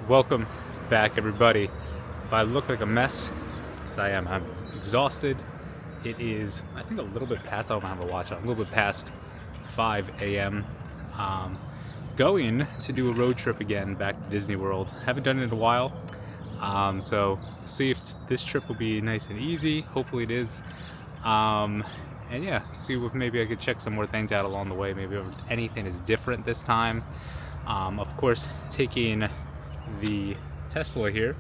Welcome back, everybody. If I look like a mess, as I am, I'm exhausted. It is, I think, a little bit past, I don't have a watch on, a little bit past 5 a.m. Going to do a road trip again back to Disney World. Haven't done it in a while, so see if this trip will be nice and easy. Hopefully it is. And yeah, see if maybe I could check some more things out along the way. Maybe if anything is different this time. Of course, taking the Tesla here.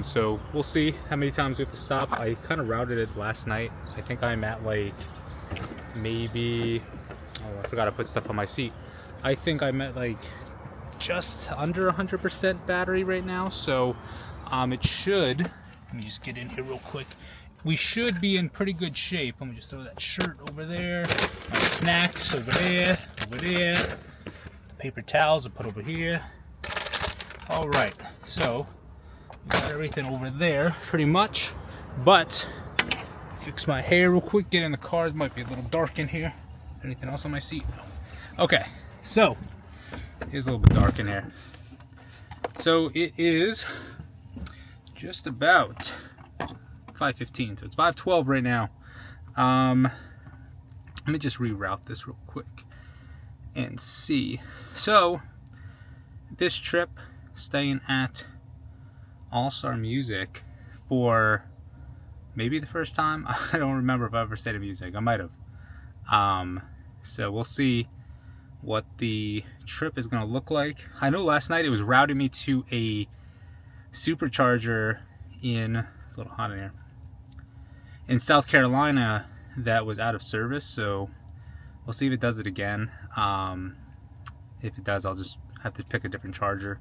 So we'll see how many times we have to stop. I kind of routed it last night. I think I'm at like maybe, oh, I forgot to put stuff on my seat. I think I'm at like just under 100% battery right now. So it should, let me just get in here real quick. We should be in pretty good shape. Let me just throw that shirt over there, my snacks over there, the paper towels I'll put over here. All right, so we got everything over there pretty much, but fix my hair real quick, get in the car. It might be a little dark in here. Anything else on my seat? No. Okay, so it's a little bit dark in here. So it is just about 5:15, so it's 5:12 right now. Let me just reroute this real quick and see. So this trip, staying at All-Star Music for maybe the first time. I don't remember if I ever stayed at Music. I might have. So we'll see what the trip is going to look like. I know last night it was routing me to a supercharger in, it's a little hot in here, in South Carolina that was out of service. So we'll see if it does it again. If it does, I'll just have to pick a different charger.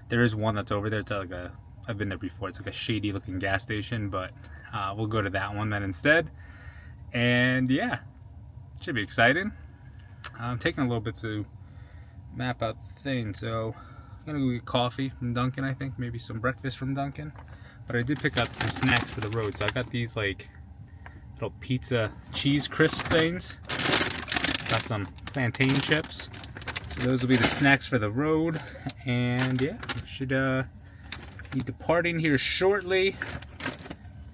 There is one that's over there. It's like a, I've been there before. It's like a shady looking gas station, but we'll go to that one then instead. And yeah, should be exciting. I'm taking a little bit to map out the thing. So I'm gonna go get coffee from Dunkin', I think, maybe some breakfast from Dunkin'. But I did pick up some snacks for the road. So I got these like little pizza cheese crisp things. Got some plantain chips. So those will be the snacks for the road. And yeah, should be departing here shortly.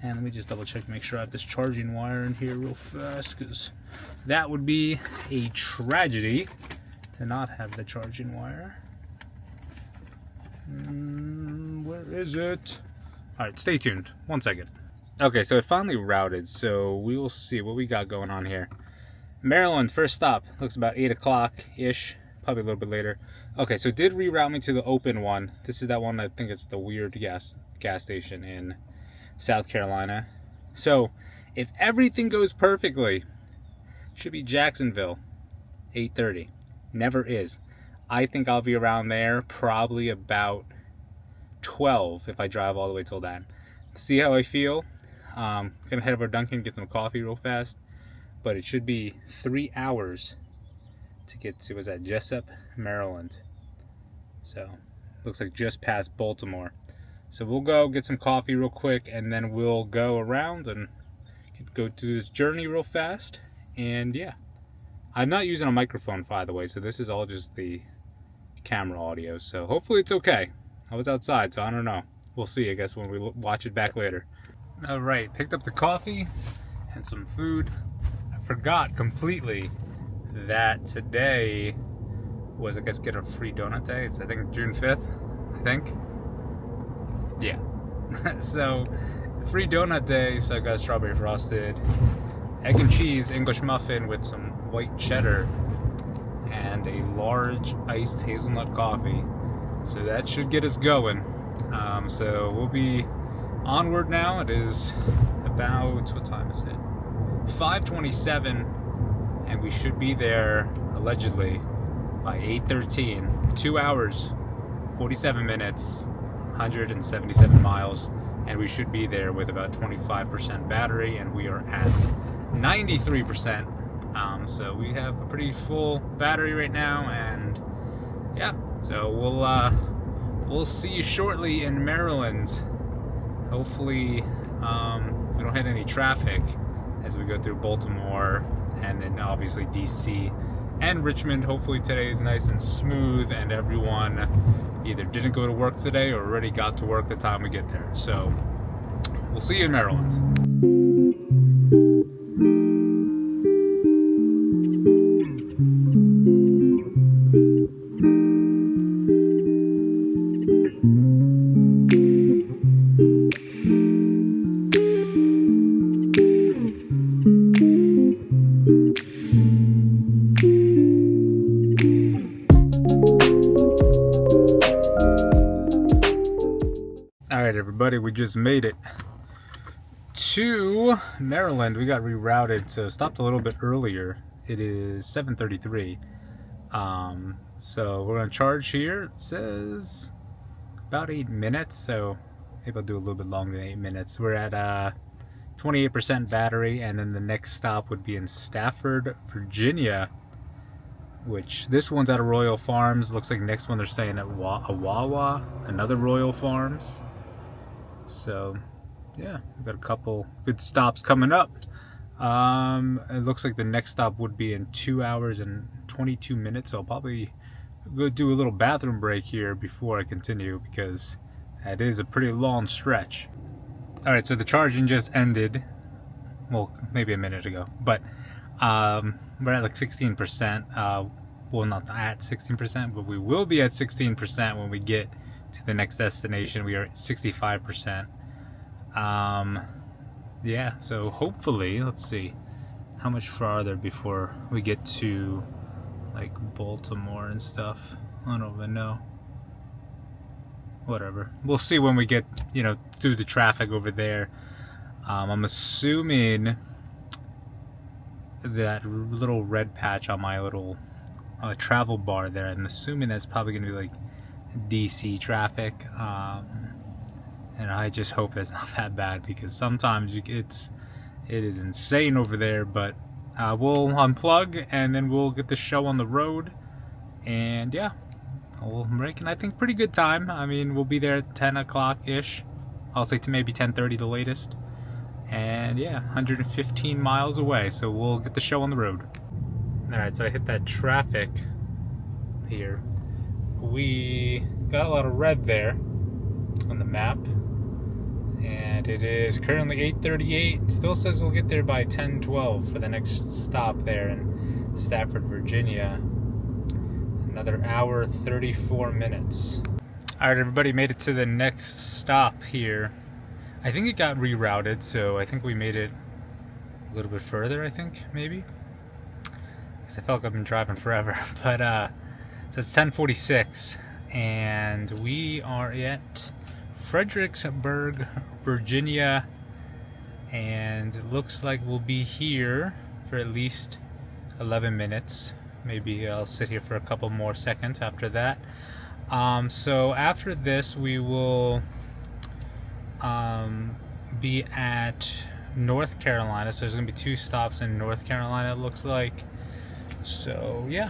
And let me just double check, make sure I have this charging wire in here real fast, because that would be a tragedy to not have the charging wire. Where is it? All right, stay tuned. 1 second. Okay, so it finally routed, so we will see what we got going on here. Maryland, first stop. Looks about 8 o'clock-ish, probably a little bit later. Okay, so it did reroute me to the open one. This is that one, I think it's the weird gas station in South Carolina. So if everything goes perfectly, should be Jacksonville, 8:30. Never is. I think I'll be around there probably about 12 if I drive all the way till then. See how I feel. Gonna head over to Dunkin', get some coffee real fast. But it should be 3 hours to get to, was that Jessup, Maryland. So looks like just past Baltimore. So we'll go get some coffee real quick, and then we'll go around and go through this journey real fast. And yeah, I'm not using a microphone, by the way, so this is all just the camera audio. So hopefully it's okay. I was outside, so I don't know. We'll see, I guess, when we watch it back later. All right, picked up the coffee and some food. I forgot completely that today was, I guess, get a free donut day. It's, I think, June 5th, I think. Yeah. So, free donut day, so I got strawberry frosted, egg and cheese English muffin with some white cheddar, and a large iced hazelnut coffee. So that should get us going. So we'll be onward now. It is about, what time is it? 5:27, and we should be there allegedly by 8:13. 2 hours, 47 minutes, 177 miles, and we should be there with about 25% battery, and we are at 93%. So we have a pretty full battery right now, and yeah, so we'll see you shortly in Maryland. Hopefully we don't hit any traffic as we go through Baltimore, and then obviously DC and Richmond. Hopefully today is nice and smooth and everyone either didn't go to work today or already got to work the time we get there. So we'll see you in Maryland. Alright everybody, we just made it to Maryland. We got rerouted, so stopped a little bit earlier. It is 7:33. So we're gonna charge here. It says about 8 minutes, so maybe I'll do a little bit longer than 8 minutes. We're at 28% battery, and then the next stop would be in Stafford, Virginia, which this one's out of Royal Farms. Looks like next one they're saying at Wawa, another Royal Farms. So yeah, we've got a couple good stops coming up. It looks like the next stop would be in 2 hours and 22 minutes, so I'll probably go do a little bathroom break here before I continue, because that is a pretty long stretch. Alright, so the charging just ended, well, maybe a minute ago, but we're at like 16%. Well, not at 16%, but we will be at 16% when we get to the next destination. We are at 65%. Yeah, so hopefully, let's see how much farther before we get to like Baltimore and stuff. I don't even know. Whatever, we'll see when we get, you know, through the traffic over there. I'm assuming that little red patch on my little travel bar there, I'm assuming that's probably gonna be like DC traffic, and I just hope it's not that bad, because sometimes it is insane over there. But we'll unplug and then we'll get the show on the road, and yeah, we're making, I think, pretty good time. I mean, we'll be there at 10 o'clock ish. I'll say to maybe 10:30 the latest, and yeah, 115 miles away, so we'll get the show on the road. Alright, so I hit that traffic here. We got a lot of red there on the map, and it is currently 8:38. It still says we'll get there by 10:12 for the next stop there in Stafford, Virginia. Another hour, 34 minutes. Alright everybody, made it to the next stop here. I think it got rerouted, so I think we made it a little bit further, I think, maybe. Because I felt like I've been driving forever. But so it's 10:46, and we are at Fredericksburg, Virginia, and it looks like we'll be here for at least 11 minutes. Maybe I'll sit here for a couple more seconds after that. So after this, we will be at North Carolina. So there's gonna be 2 stops in North Carolina, it looks like. So yeah,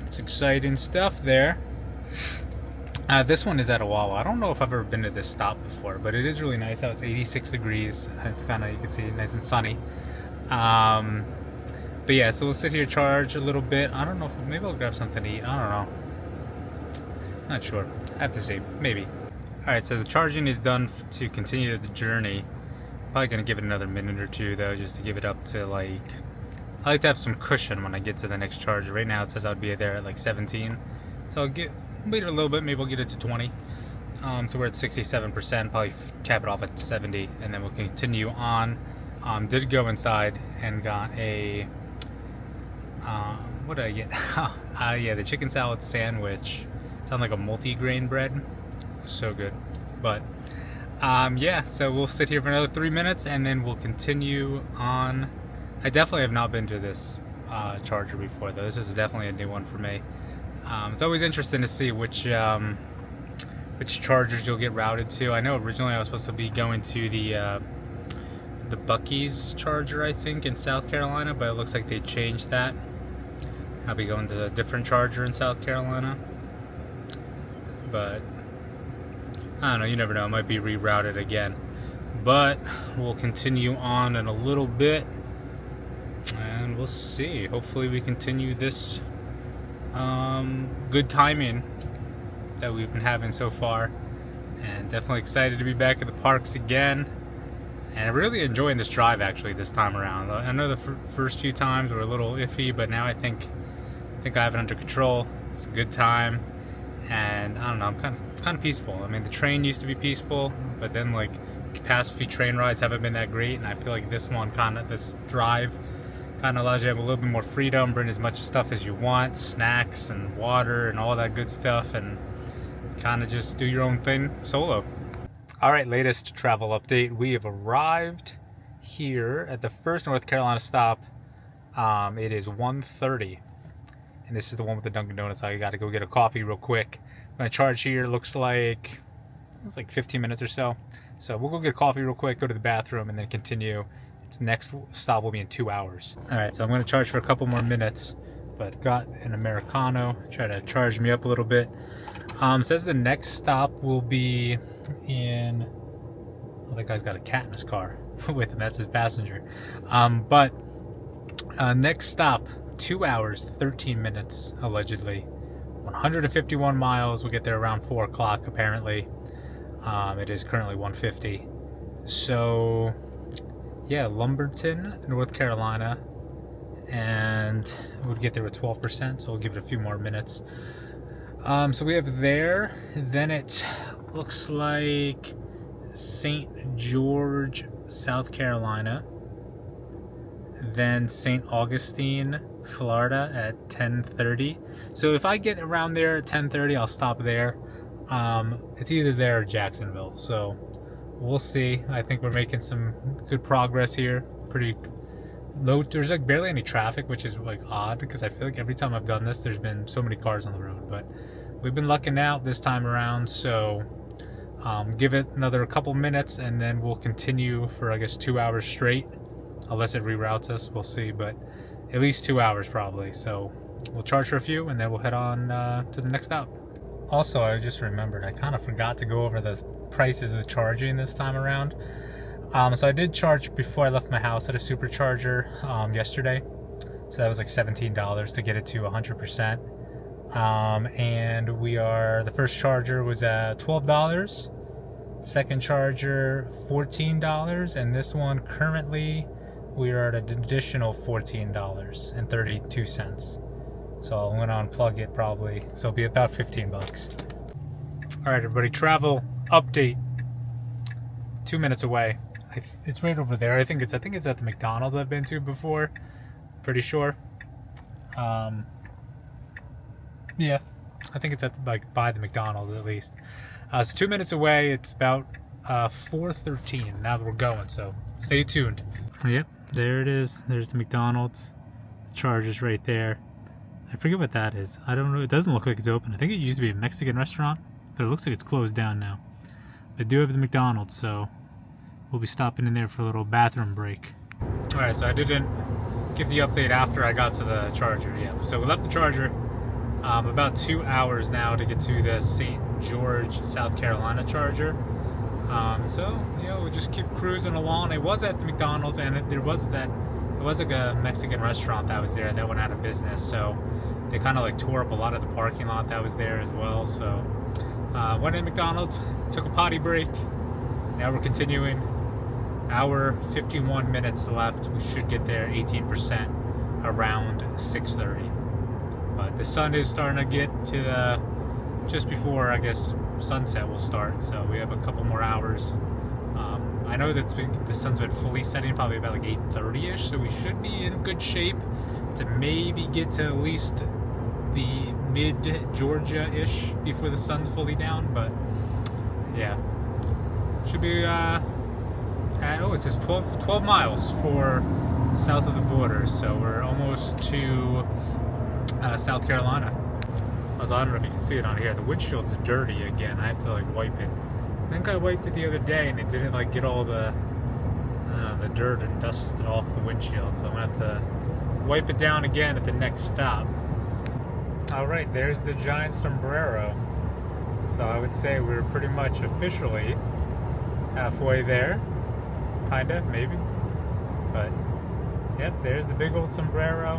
it's exciting stuff there. This one is at Wawa. I don't know if I've ever been to this stop before, but it is really nice out. It's 86 degrees. It's kind of, you can see, nice and sunny. But yeah, so we'll sit here, charge a little bit. I don't know if, maybe I'll grab something to eat. I don't know. Not sure. I have to see. Maybe. Alright, so the charging is done to continue the journey. Probably going to give it another minute or two, though, just to give it up to, like... I like to have some cushion when I get to the next charger. Right now it says I'd be there at like 17. So I'll wait a little bit, maybe we'll get it to 20. So we're at 67%, probably cap it off at 70, and then we'll continue on. Did go inside and got a... what did I get? Yeah, the chicken salad sandwich. Sounds like a multi-grain bread. So good. But yeah, so we'll sit here for another 3 minutes, and then we'll continue on. I definitely have not been to this charger before, though. This is definitely a new one for me. It's always interesting to see which chargers you'll get routed to. I know originally I was supposed to be going to the Buc-ee's charger, I think, in South Carolina, but it looks like they changed that. I'll be going to a different charger in South Carolina. But I don't know, you never know, it might be rerouted again. But we'll continue on in a little bit, and we'll see. Hopefully we continue this good timing that we've been having so far, and definitely excited to be back at the parks again. And I'm really enjoying this drive actually this time around. I know the first few times were a little iffy, but now I think I have it under control. It's a good time, and I don't know, it's kind of peaceful. I mean, the train used to be peaceful, but then like past few train rides haven't been that great, and I feel like this drive kind of allows you to have a little bit more freedom, bring as much stuff as you want, snacks and water and all that good stuff, and kind of just do your own thing solo. All right, latest travel update. We have arrived here at the first North Carolina stop. It is 1:30, and this is the one with the Dunkin' Donuts. I got to go get a coffee real quick. I'm gonna charge here. Looks like it's like 15 minutes or so. So we'll go get coffee real quick, go to the bathroom, and then continue. Its next stop will be in 2 hours. All right, so I'm gonna charge for a couple more minutes, but got an Americano. Try to charge me up a little bit. Says the next stop will be in, well, that guy's got a cat in his car with him. That's his passenger. Next stop, 2 hours, 13 minutes, allegedly. 151 miles. We'll get there around 4 o'clock, apparently. It is currently 1:50. So, yeah, Lumberton, North Carolina. And we'll get there with 12%, so we'll give it a few more minutes. So we have there. Then it looks like St. George, South Carolina. Then St. Augustine, Florida at 10:30. So if I get around there at 10:30, I'll stop there. It's either there or Jacksonville, so we'll see. I think we're making some good progress here. Pretty low. There's like barely any traffic, which is like odd because I feel like every time I've done this, there's been so many cars on the road. But we've been lucking out this time around, so give it another couple minutes, and then we'll continue for I guess 2 hours straight, unless it reroutes us. We'll see, but at least 2 hours probably. So we'll charge for a few, and then we'll head on to the next stop. Also, I just remembered, I kind of forgot to go over the prices of the charging this time around. So I did charge before I left my house at a supercharger yesterday. So that was like $17 to get it to 100%. And the first charger was at $12. Second charger, $14. And this one currently, we are at an additional $14.32. So I'm going to unplug it probably. So it'll be about 15 bucks. All right, everybody, travel update. 2 minutes away. It's right over there. I think it's at the McDonald's I've been to before. Pretty sure. Yeah, I think it's at by the McDonald's at least. So 2 minutes away. It's about 4:13. Now that we're going, so stay tuned. Yep, there it is. There's the McDonald's. The charger's right there. I forget what that is. I don't know. It doesn't look like it's open. I think it used to be a Mexican restaurant, but it looks like it's closed down now. They do have the McDonald's, so we'll be stopping in there for a little bathroom break. All right, so I didn't give the update after I got to the charger. Yeah, so we left the charger. About 2 hours now to get to the St. George, South Carolina charger. So we'll just keep cruising along. It was at the McDonald's, and it was like a Mexican restaurant that was there that went out of business. So they kind of like tore up a lot of the parking lot that was there as well. So went in McDonald's, took a potty break. Now we're continuing. Hour 51 minutes left. We should get there 18% around 6:30. But the sun is starting to get to just before I guess sunset will start. So we have a couple more hours. I know that the sun's been fully setting probably about like 8:30ish, so we should be in good shape to maybe get to at least the mid-Georgia-ish before the sun's fully down. But yeah, should be it says 12 miles for south of the border, so we're almost to South Carolina. Also, I don't know if you can see it on here, the windshield's dirty again. I have to like wipe it. I think I wiped it the other day and it didn't like get all the dirt and dust off the windshield, so I'm gonna have to wipe it down again at the next stop. Alright, there's the giant sombrero. So I would say we're pretty much officially halfway there. Kinda, maybe. But yep, there's the big old sombrero.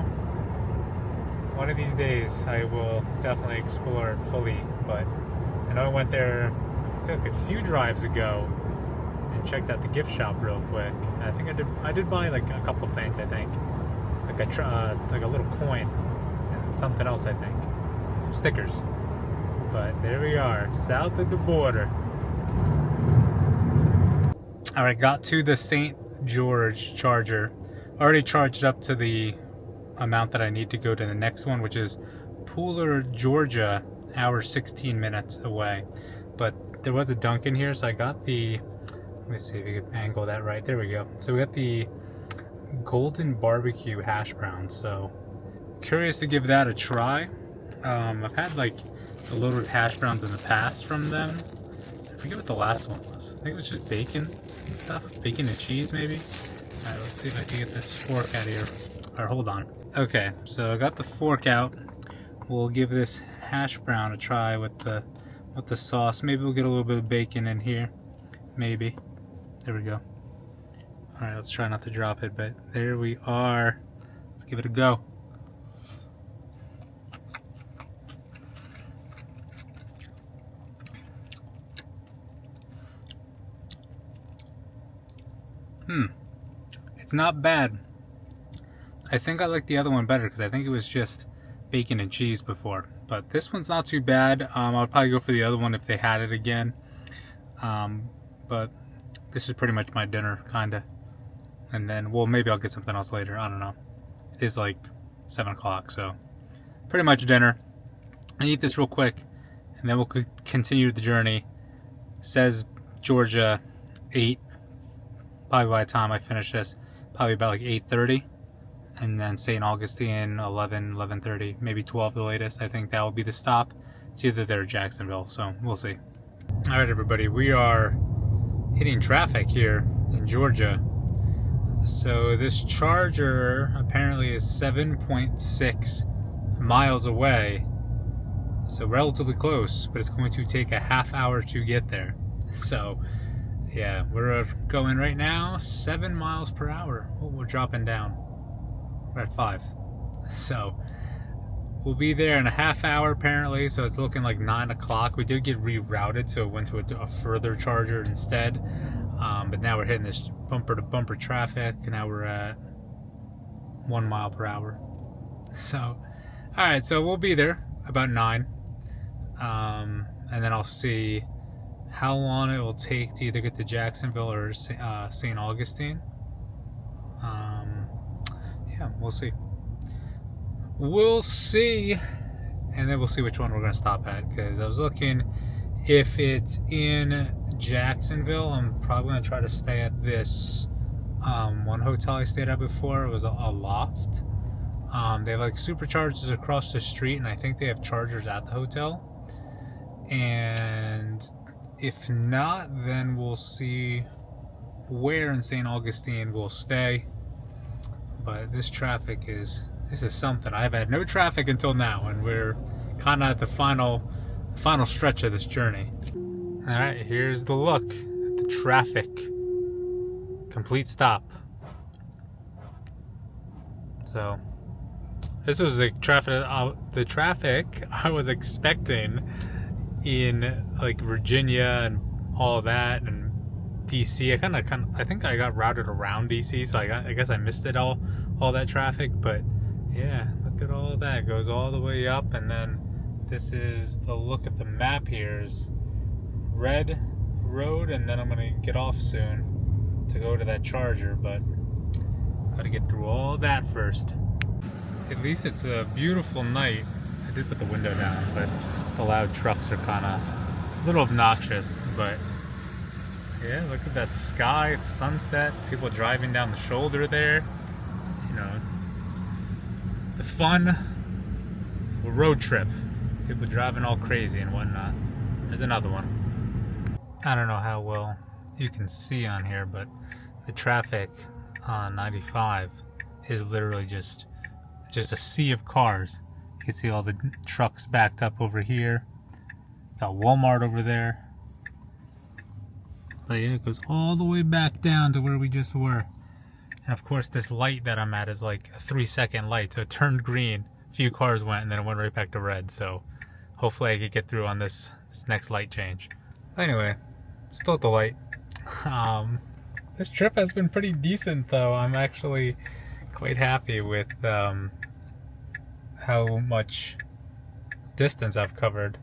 One of these days I will definitely explore it fully, but I know I went there, I feel like a few drives ago, and checked out the gift shop real quick. And I think I did buy like a couple things. I think like a little coin and something else. I think some stickers. But there we are, south of the border. All right, got to the St. George charger. Already charged up to the amount that I need to go to the next one, which is Pooler, Georgia, hour 16 minutes away. But there was a Dunkin' here, so I got the, let me see if you can angle that right. There we go. So we got the golden barbecue hash browns. So curious to give that a try. I've had like the loaded hash browns in the past from them. I forget what the last one was. I think it was just bacon and stuff. Bacon and cheese, maybe. All right, let's see if I can get this fork out of here. Or hold on. Okay, so I got the fork out. We'll give this hash brown a try with the sauce. Maybe we'll get a little bit of bacon in here. Maybe. There we go. All right, let's try not to drop it, but there we are. Let's give it a go. It's not bad. I think I like the other one better because I think it was just bacon and cheese before. But this one's not too bad. I'll probably go for the other one if they had it again. But this is pretty much my dinner, kinda. And then, well, maybe I'll get something else later. I don't know. It is like 7 o'clock, so pretty much dinner. I eat this real quick, and then we'll continue the journey. Says Georgia 8. Probably by the time I finish this, probably about like 8:30, and then St. Augustine 11, 11:30, maybe 12 the latest. I think that will be the stop. It's either there or Jacksonville, so we'll see. All right, everybody, we are hitting traffic here in Georgia. So this charger apparently is 7.6 miles away, so relatively close, but it's going to take a half hour to get there. So yeah, we're going right now 7 miles per hour. Oh, we're dropping down. We're at 5. So we'll be there in a half hour apparently. So it's looking like 9 o'clock. We did get rerouted, so it went to a further charger instead. But now we're hitting this bumper to bumper traffic, and now we're at 1 mile per hour. So, all right, so we'll be there about 9. And then I'll see how long it will take to either get to Jacksonville or St. Augustine. Yeah, we'll see. We'll see. And then we'll see which one we're going to stop at. Because I was looking, if it's in Jacksonville, I'm probably going to try to stay at this one hotel I stayed at before. It was a loft. They have like superchargers across the street, and I think they have chargers at the hotel. And if not, then we'll see where in St. Augustine we'll stay. But this traffic this is something. I've had no traffic until now, and we're kind of at the final stretch of this journey. All right, here's the look at the traffic. Complete stop. So this was the traffic I was expecting in like Virginia and all that, and DC. I think I got routed around DC, so I guess I missed it all that traffic. But yeah, look at all of that. It goes all the way up, and then this is the look at the map here is red road, and then I'm gonna get off soon to go to that charger, but gotta get through all that first. At least it's a beautiful night. I did put the window down, but the loud trucks are kind of a little obnoxious. But yeah, look at that sky, the sunset, people driving down the shoulder there. You know, the fun road trip. People driving all crazy and whatnot. There's another one. I don't know how well you can see on here, but the traffic on 95 is literally just a sea of cars. You can see all the trucks backed up over here. Got Walmart over there. But yeah, it goes all the way back down to where we just were. And of course this light that I'm at is like a 3-second light, so it turned green, a few cars went, and then it went right back to red. So hopefully I could get through on this this next light change. Anyway, still at the light. This trip has been pretty decent though. I'm actually quite happy with how much distance I've covered.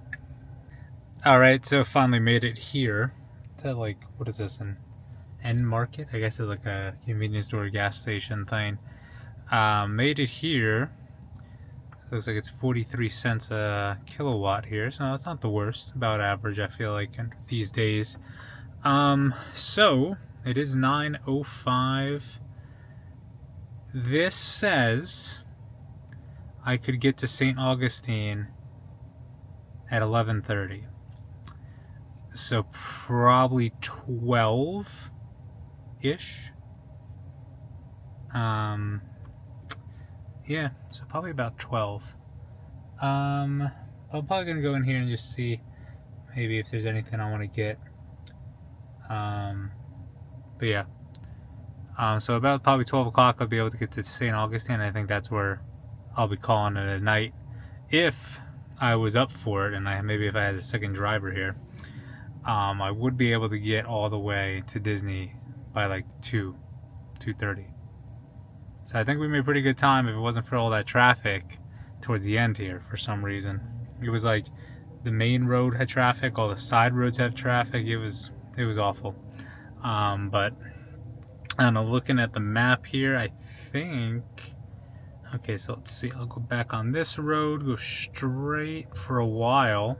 Alright, so finally made it here. Is that like, what is this, an end market? I guess it's like a convenience store gas station thing. Made it here. Looks like it's 43 cents a kilowatt here, so it's not the worst. About average, I feel like, these days. So it is 9:05. This says I could get to St. Augustine at 11:30. So probably 12-ish. Yeah, so probably about 12. I'm probably gonna go in here and just see maybe if there's anything I want to get. But yeah. So about probably 12 o'clock I'll be able to get to St. Augustine. I think that's where I'll be calling it a night. If I was up for it, and maybe if I had a second driver here, I would be able to get all the way to Disney by like 2:30. So I think we made pretty good time if it wasn't for all that traffic towards the end here for some reason. It was like the main road had traffic, all the side roads have traffic. It was awful. But I don't know, looking at the map here, I think, okay, so let's see, I'll go back on this road, go straight for a while.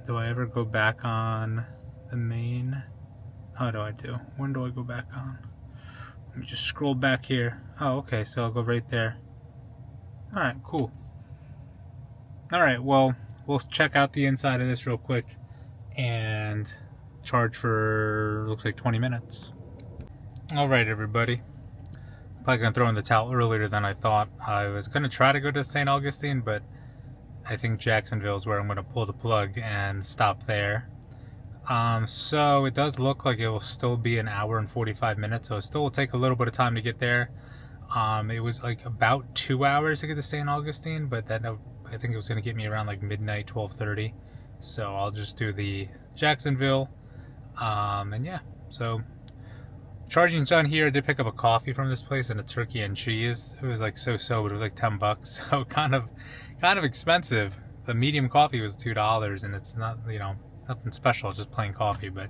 Do I ever go back on the main? How do I do? When do I go back on? Let me just scroll back here. Oh, okay, so I'll go right there. Alright, cool. Alright, well, we'll check out the inside of this real quick and charge for, looks like 20 minutes. Alright, everybody. Probably gonna throw in the towel earlier than I thought. I was gonna try to go to St. Augustine, but I think Jacksonville is where I'm gonna pull the plug and stop there. So it does look like it will still be an hour and 45 minutes, so it still will take a little bit of time to get there. It was like about 2 hours to get to St. Augustine, but that I think it was going to get me around like midnight, 12:30. So I'll just do the Jacksonville, and yeah. So charging's done here. I did pick up a coffee from this place and a turkey and cheese. It was like so-so, but it was like $10, so kind of expensive. The medium coffee was $2, and it's not, you know, nothing special, just plain coffee. But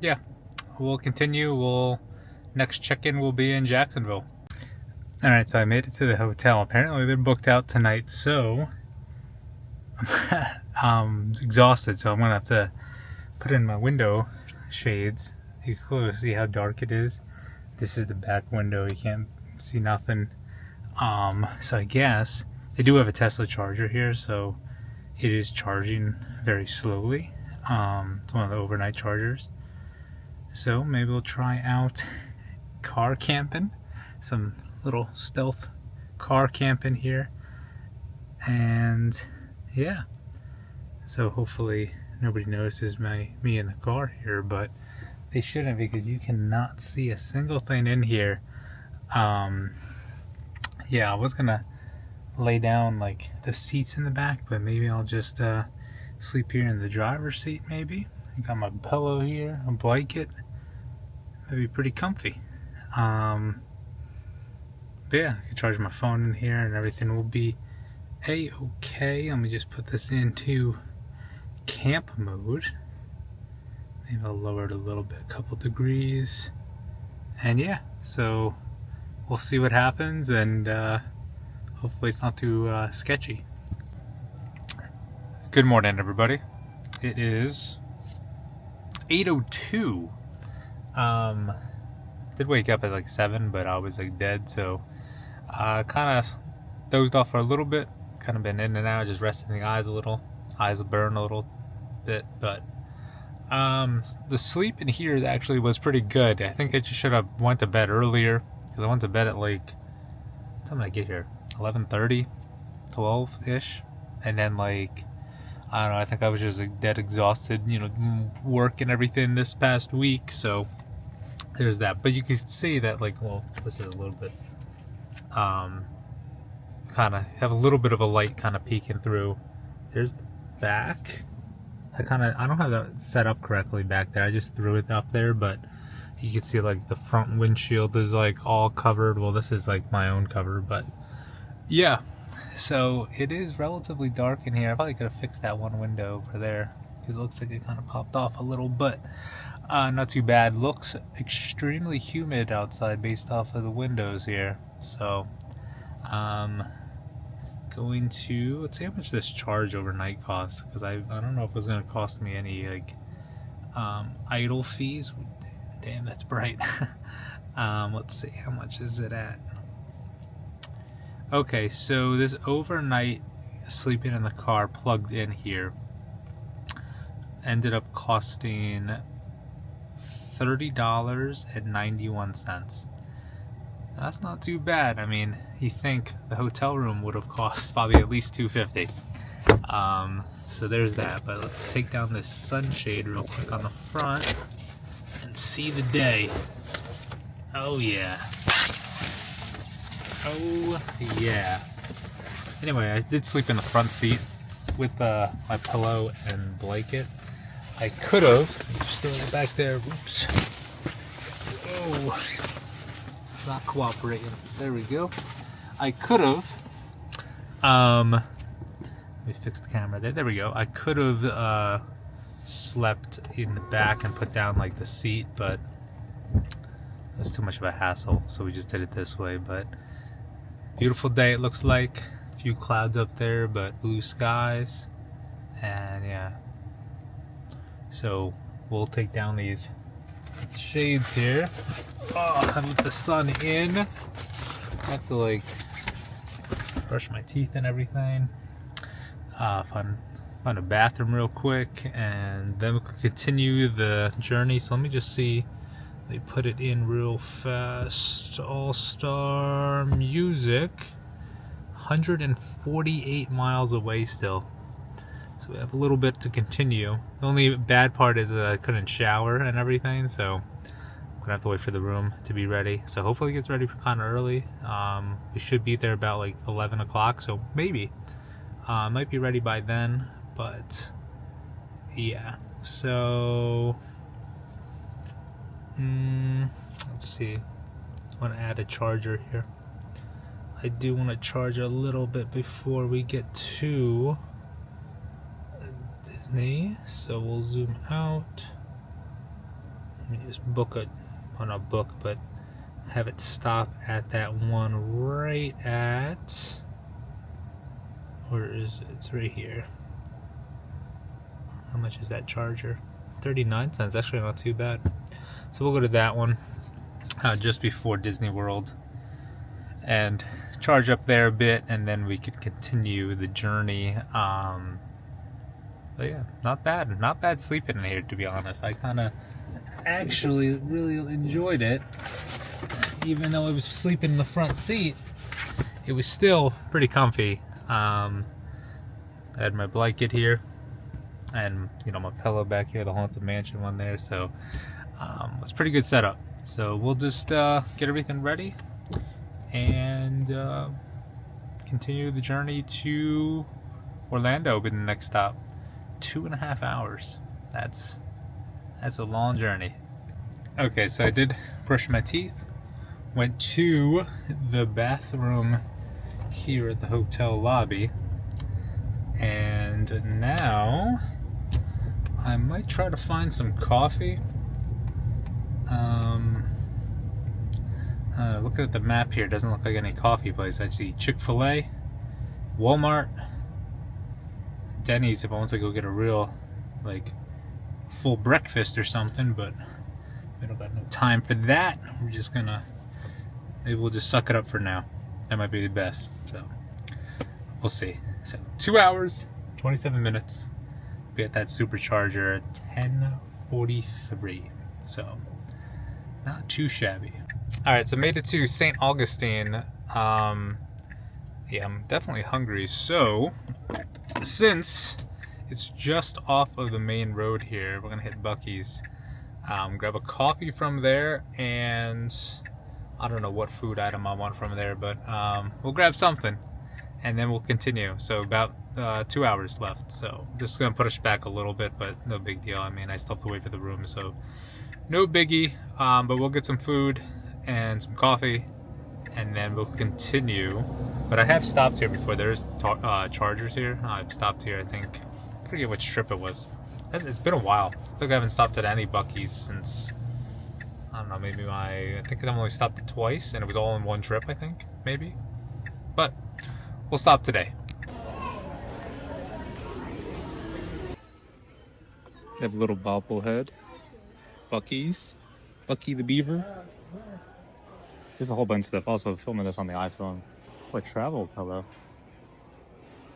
yeah, we'll continue. Next check-in will be in Jacksonville. Alright, so I made it to the hotel. Apparently they're booked out tonight, so I'm exhausted, so I'm gonna have to put in my window shades. You can clearly see how dark it is. This is the back window, you can't see nothing. So I guess they do have a Tesla charger here, so it is charging very slowly. It's one of the overnight chargers. So maybe we'll try out car camping. Some little stealth car camping here. And yeah. So hopefully nobody notices me in the car here, but they shouldn't, because you cannot see a single thing in here. Yeah, I was gonna lay down like the seats in the back, but maybe I'll just sleep here in the driver's seat. Maybe I got my pillow here, a blanket. That'd be pretty comfy. But yeah, I can charge my phone in here and everything will be a-okay. Let me just put this into camp mode. Maybe I'll lower it a little bit, a couple degrees. And yeah, so we'll see what happens, and hopefully it's not too sketchy. Good morning, everybody. It is 8:02. Did wake up at like 7, but I was like dead, so kind of dozed off for a little bit. Kind of been in and out, just resting the eyes a little. Eyes will burn a little bit, but the sleep in here actually was pretty good. I think I just should have went to bed earlier, because I went to bed at like, what time did I get here? 11:30, 12-ish, and then like, I don't know, I think I was just like dead exhausted, you know, work and everything this past week, so there's that. But you can see that, like, well, this is a little bit, kind of have a little bit of a light kind of peeking through Here's the back. I don't have that set up correctly back there. I just threw it up there, but you can see like the front windshield is like all covered. Well, this is like my own cover, but yeah. So it is relatively dark in here. I probably could have fixed that one window over there because it looks like it kind of popped off a little, but not too bad. Looks extremely humid outside based off of the windows here. So going to, let's see how much this charge overnight costs, because I don't know if it was going to cost me any like idle fees. Damn, that's bright. Let's see, how much is it at? Okay, so this overnight sleeping in the car plugged in here ended up costing $30.91. That's not too bad. I mean, you think the hotel room would have cost probably at least $250. So there's that. But let's take down this sunshade real quick on the front and see the day. Oh yeah. Oh yeah. Anyway, I did sleep in the front seat with my pillow and blanket. I could have, just throw it back there. Oops. Oh, not cooperating. There we go. I could have. Let me fix the camera there. There we go. I could have slept in the back and put down like the seat, but it was too much of a hassle, so we just did it this way. But beautiful day it looks like. A few clouds up there, but blue skies, and yeah. So we'll take down these shades here. Oh, I let the sun in. I have to like brush my teeth and everything. Find a bathroom real quick, and then we'll continue the journey. So let me just see. They put it in real fast. All-star music. 148 miles away still. So we have a little bit to continue. The only bad part is I couldn't shower and everything, so I'm gonna have to wait for the room to be ready. So hopefully it gets ready kind of early. We should be there about like 11 o'clock, so maybe. Might be ready by then, but yeah. So let's see. I want to add a charger here. I do want to charge a little bit before we get to Disney, so we'll zoom out. Let me just book it, well, not book, but have it stop at that one right at, where is it? It's right here. How much is that charger? 39 cents, actually not too bad. So we'll go to that one just before Disney World and charge up there a bit, and then we could continue the journey. But yeah, not bad sleeping in here, to be honest. I kind of actually really enjoyed it. Even though I was sleeping in the front seat, it was still pretty comfy. I had my blanket here, and you know, my pillow back here, the Haunted Mansion one there, so it was a pretty good setup. So we'll just get everything ready and continue the journey to Orlando with the next stop. 2.5 hours. That's a long journey. Okay, so I did brush my teeth, went to the bathroom here at the hotel lobby, and now I might try to find some coffee. Looking at the map here, doesn't look like any coffee place. I see Chick-fil-A, Walmart, Denny's if I want to go get a real, like, full breakfast or something, but we don't got no time for that. We're just gonna, maybe we'll just suck it up for now. That might be the best, so we'll see. So 2 hours, 27 minutes. Be at that supercharger at 10:43, so not too shabby. All right, so made it to St. Augustine. Yeah, I'm definitely hungry, so since it's just off of the main road here, we're gonna hit Buc-ee's, grab a coffee from there, and I don't know what food item I want from there, but we'll grab something and then we'll continue. So about 2 hours left, so this is gonna put us back a little bit, but no big deal. I mean, I still have to wait for the room, so no biggie. But we'll get some food and some coffee, and then we'll continue. But I have stopped here before. There's chargers here. I've stopped here, I think. I forget which trip it was. It's been a while. I think I haven't stopped at any Buc-ee's since, I don't know, maybe I think I've only stopped twice, and it was all in one trip, I think, maybe. But we'll stop today. They have a little bobblehead. Buc-ee's. Bucky the Beaver. There's a whole bunch of stuff. Also filming this on the iPhone. What travel pillow?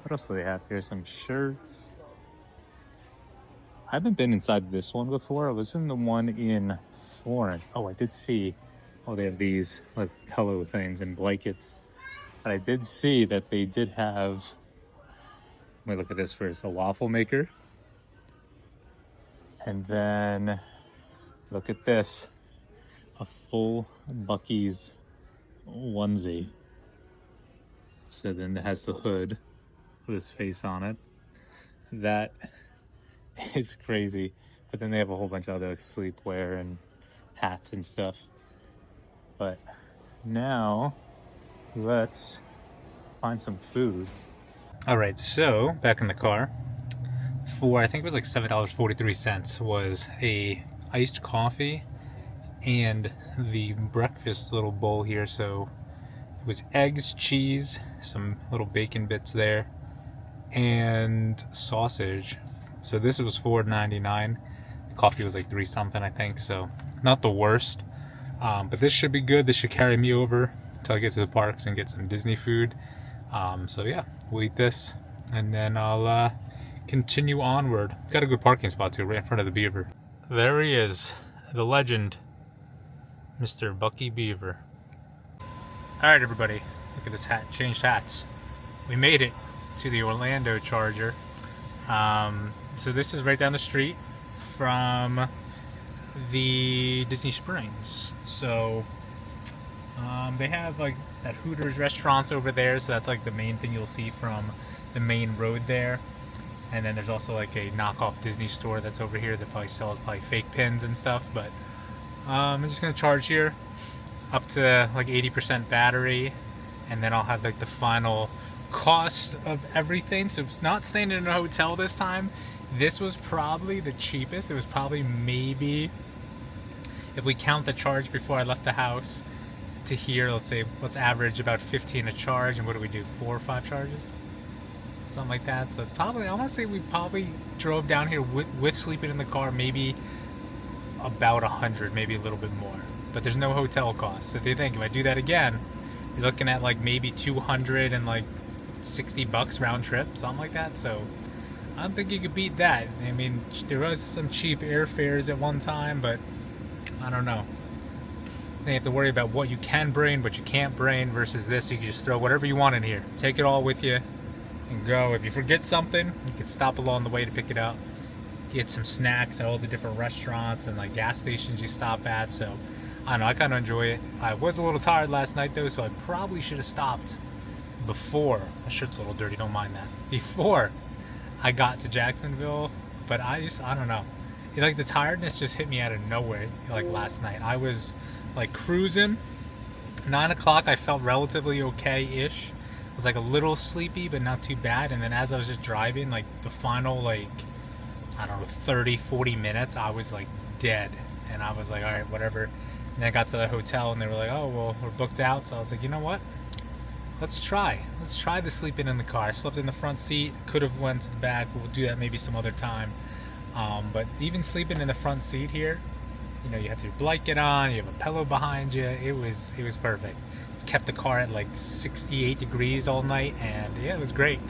What else do they have here? Some shirts. I haven't been inside this one before. I was in the one in Florence. Oh, I did see. Oh, they have these like pillow things and blankets. But I did see that they did have. Let me look at this first. A waffle maker. And then look at this. A full Buc-ee's onesie. So then it has the hood with his face on it. That is crazy. But then they have a whole bunch of other sleepwear and hats and stuff. But now let's find some food. All right, so back in the car. For I think it was like $7.43 was a iced coffee and the breakfast little bowl here. So it was eggs, cheese, some little bacon bits there, and sausage. So this was $4.99. The coffee was like $3 something, I think. So not the worst, but this should be good. This should carry me over until I get to the parks and get some Disney food. So yeah, we'll eat this and then I'll continue onward. Got a good parking spot too, right in front of the Beaver. There he is, the legend, Mr. Bucky Beaver. Alright everybody, look at this hat, changed hats. We made it to the Orlando Charger. So this is right down the street from the Disney Springs. So they have like that Hooters restaurants over there, so that's like the main thing you'll see from the main road there. And then there's also like a knockoff Disney store that's over here that probably sells fake pins and stuff. But I'm just gonna charge here up to like 80% battery, and then I'll have like the final cost of everything. So it's not staying in a hotel this time. This was probably the cheapest. It was probably maybe, if we count the charge before I left the house to here, let's average about 15 a charge. And what do we do, 4 or 5 charges? Something like that. So it's probably, I want to say we probably drove down here with sleeping in the car, maybe about 100, maybe a little bit more. But there's no hotel cost. So if you think, if I do that again, you're looking at like maybe 200 and like $60 round trip, something like that. So I don't think you could beat that. I mean, there was some cheap airfares at one time, but I don't know. Then you have to worry about what you can bring, what you can't bring, versus this. You can just throw whatever you want in here. Take it all with you and go. If you forget something, you can stop along the way to pick it up. Get some snacks at all the different restaurants and like gas stations you stop at. So I don't know, I kind of enjoy it. I was a little tired last night though, so I probably should have stopped before. My shirt's a little dirty, don't mind that. Before I got to Jacksonville, but I don't know. Like the tiredness just hit me out of nowhere. Like last night, I was like cruising. 9 o'clock, I felt relatively okay-ish. I was like a little sleepy, but not too bad. And then as I was just driving, like the final like, I don't know, 30, 40 minutes, I was like dead. And I was like, all right, whatever. And then I got to the hotel and they were like, oh, well, we're booked out. So I was like, you know what? Let's try the sleeping in the car. I slept in the front seat, could have went to the back, but we'll do that maybe some other time. But even sleeping in the front seat here, you know, you have your blanket on, you have a pillow behind you. It was perfect. It kept the car at like 68 degrees all night, and yeah, it was great.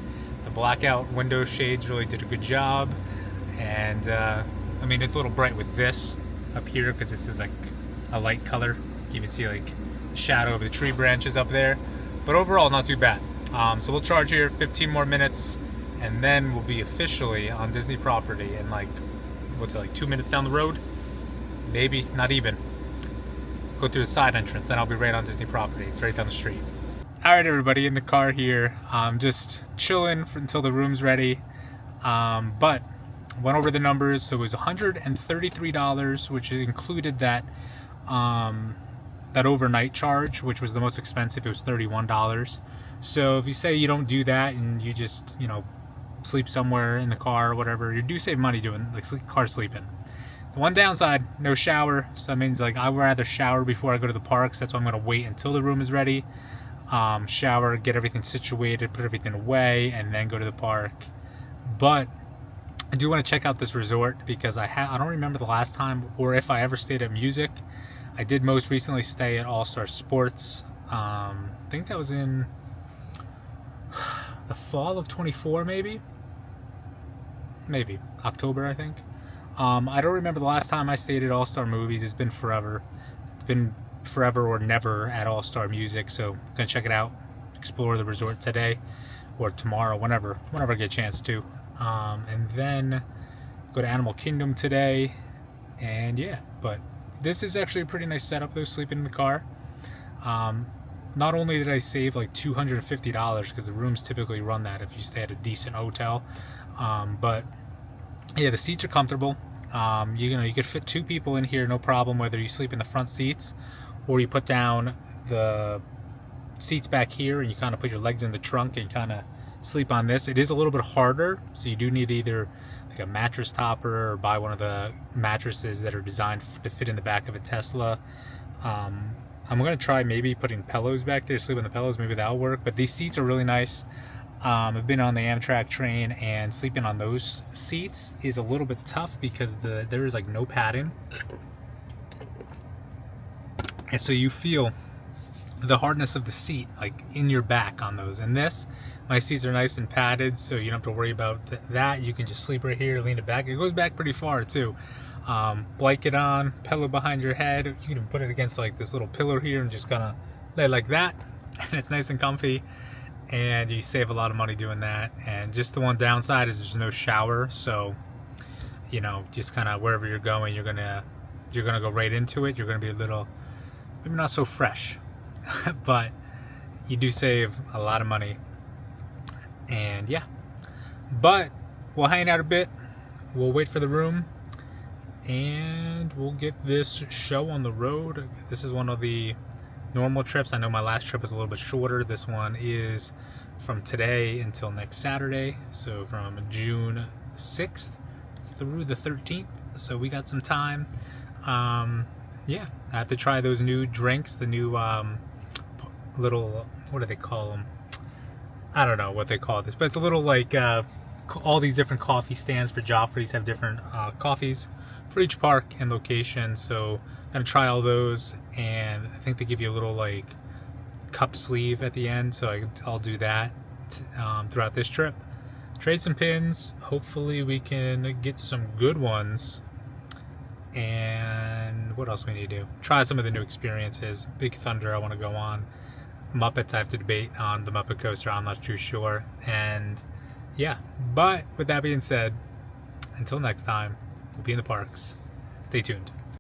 The blackout window shades really did a good job. And I mean, it's a little bright with this up here because this is like a light color. You can see like the shadow of the tree branches up there. But overall, not too bad. So we'll charge here 15 more minutes, and then we'll be officially on Disney property in like, what's it, like 2 minutes down the road? Maybe, not even. Go through the side entrance, then I'll be right on Disney property. It's right down the street. Alright everybody, in the car here, just chilling until the room's ready, but went over the numbers. So it was $133, which included that that overnight charge, which was the most expensive. It was $31. So if you say you don't do that and you just, sleep somewhere in the car or whatever, you do save money doing car sleeping. The one downside, no shower. So that means I would rather shower before I go to the parks. That's why I'm going to wait until the room is ready. Shower, get everything situated, put everything away, and then go to the park. But I do want to check out this resort because I don't remember the last time or if I ever stayed at Music. I did most recently stay at All-Star Sports. I think that was in the fall of 24, maybe October, I think. I don't remember the last time I stayed at All-Star Movies. It's been forever. It's been forever or never at All-Star Music, so I'm gonna check it out, explore the resort today or tomorrow, whenever I get a chance to, and then go to Animal Kingdom today. And yeah, but this is actually a pretty nice setup though, sleeping in the car. Not only did I save like $250 because the rooms typically run that if you stay at a decent hotel, but yeah, the seats are comfortable. You could fit 2 people in here, no problem, whether you sleep in the front seats or you put down the seats back here and you kind of put your legs in the trunk and you kind of sleep on this. It is a little bit harder, so you do need either like a mattress topper or buy one of the mattresses that are designed to fit in the back of a Tesla. I'm going to try maybe putting pillows back there to sleep on the pillows. Maybe that'll work, but these seats are really nice. I've been on the Amtrak train, and sleeping on those seats is a little bit tough because there is like no padding, and so you feel the hardness of the seat like in your back on those. And my seats are nice and padded, so you don't have to worry about that. You can just sleep right here, lean it back. It goes back pretty far too. Blanket on, pillow behind your head. You can put it against like this little pillar here and just kind of lay like that, and it's nice and comfy. And you save a lot of money doing that. And just the one downside is there's no shower, so just kind of wherever you're going, you're gonna go right into it. You're gonna be a little, maybe not so fresh, but you do save a lot of money. And yeah, but we'll hang out a bit, we'll wait for the room, and we'll get this show on the road. This is one of the normal trips. I know my last trip was a little bit shorter. This one is from today until next Saturday, so from June 6th through the 13th, so we got some time. Yeah, I have to try those new drinks, the new little, what do they call them? I don't know what they call this, but it's a little like all these different coffee stands for Joffrey's have different coffees for each park and location. So I'm gonna try all those, and I think they give you a little like cup sleeve at the end, so I'll do that throughout this trip. Trade some pins, hopefully we can get some good ones. And what else we need to do? Try some of the new experiences. Big Thunder I want to go on. Muppets I have to debate on the Muppet Coaster, I'm not too sure. And yeah, but with that being said, until next time, we'll be in the parks. Stay tuned.